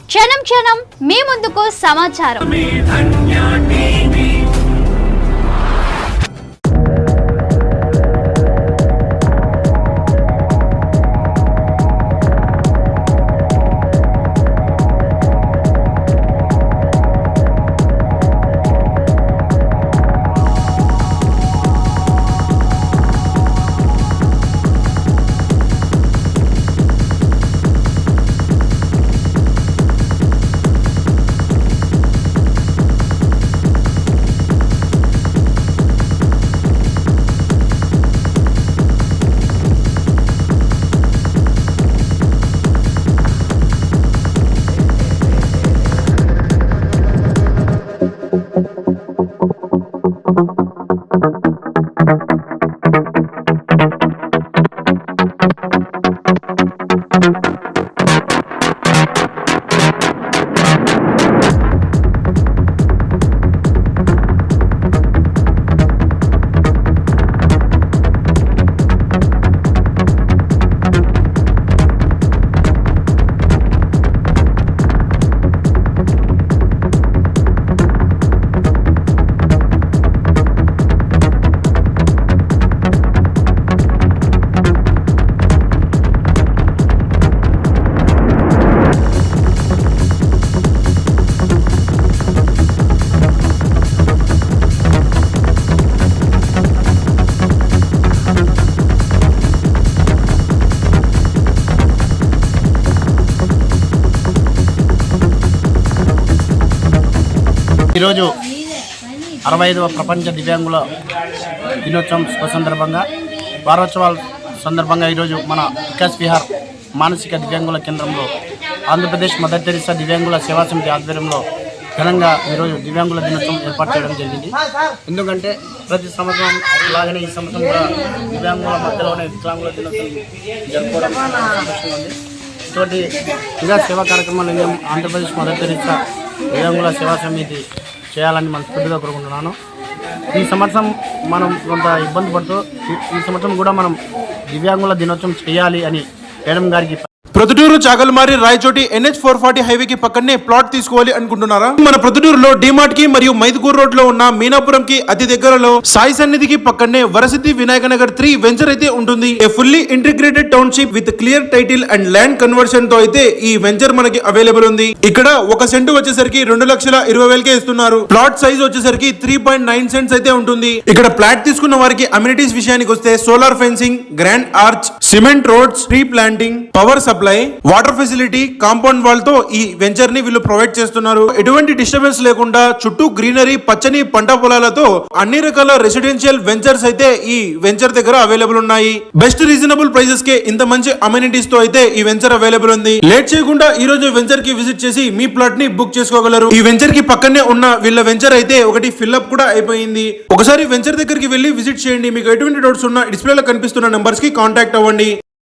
క్షణం క్షణం మీ ముందుకు సమాచారం. ఈరోజు 65వ ప్రపంచ దివ్యాంగుల దినోత్సవం సందర్భంగా వారోత్సవాల సందర్భంగా ఈరోజు మన వికాస్ విహార్ మానసిక దివ్యాంగుల కేంద్రంలో ఆంధ్రప్రదేశ్ మదర్ తెరీసా దివ్యాంగుల సేవా సమితి ఆధ్వర్యంలో ఘనంగా ఈరోజు దివ్యాంగుల దినోత్సవం ఏర్పాటు చేయడం జరిగింది. ఎందుకంటే ప్రతి సంవత్సరం అలాగనే ఈ సంవత్సరం కూడా దివ్యాంగుల మధ్యలోనే వికలాంగుల దినోత్సవం జరుపుకోవడం సంతోషంగా ఉంది. ఇటువంటి ఇంకా సేవా కార్యక్రమాలు ఆంధ్రప్రదేశ్ మదర్ తెరీసా దివ్యాంగుల సేవా సమితి చేయాలని మనస్ఫూర్తిగా కోరుకుంటున్నాను. ఈ సంవత్సరం మనం కొంత ఇబ్బంది పడుతూ ఈ సంవత్సరం కూడా మనం దివ్యాంగుల దినోత్సవం చేయాలి అని మేడం గారికి ప్రొద్దుటూరు చాగల్మారి రాయచోటి NH440 హైవే కి పక్కనే ప్లాట్ తీసుకోవాలి అనుకుంటున్నారా? మన ప్రొద్దుటూరులో డిమార్ట్ కి మరియు మైదుకూరు రోడ్ లో ఉన్న మీనాపురం కి అతి దగ్గరలో సాయి సన్నిధికి పక్కనే వరసిద్ధి వినాయక నగర్ 3 వెంచర్ అయితే ఉంటుంది. ఏ fully integrated township with clear title and land conversion తో అయితే ఈ వెంచర్ మనకి అవైలబుల్ ఉంది. ఇక్కడ 1 సెంటు వచ్చేసరికి 2,20,000కే ఇస్తున్నారు. ప్లాట్ సైజ్ వచ్చేసరికి 3.9 సెంట్స్ అయితే ఉంటుంది. ఇక్కడ ప్లాట్ తీసుకున్న వారికి అమ్యూనిటీస్ విషయానికి వస్తే solar fencing, grand arch, cement roads, tree planting, power supply, water facility, compound wall తో ఈ వెంచర్ ని వీళ్ళు ప్రొవైడ్ చేస్తున్నారు. ఎటువంటి డిస్టర్బెన్స్ లేకుండా చుట్టూ గ్రీనరీ, పచ్చని పంట పొలాలతో అన్ని రకాల రెసిడెన్షియల్ వెంచర్స్ అయితే ఈ వెంచర్ దగ్గర అవైలబుల్ ఉన్నాయి. బెస్ట్ రీజనబుల్ ప్రైసెస్ కే ఇంత మంచి అమ్యూనిటీస్ తో అయితే ఈ వెంచర్ అవైలబుల్ ఉంది. లేట్ చేయకుండా ఈ రోజు వెంచర్ కి విజిట్ చేసి మీ ప్లాట్ ని బుక్ చేసుకోగలరు. ఈ వెంచర్ కి పక్కనే ఉన్న వీళ్ళ వెంచర్ అయితే ఒకటి ఫిల్అప్ కూడా అయిపోయింది. ఒకసారి వెంచర్ దగ్గరికి వెళ్లి విజిట్ చేయండి. మీకు ఎటువంటి డౌట్స్ ఉన్నా డిస్ప్లేలో కనిపిస్తున్న నంబర్స్ కి కాంటాక్ట్ అవ్వండి.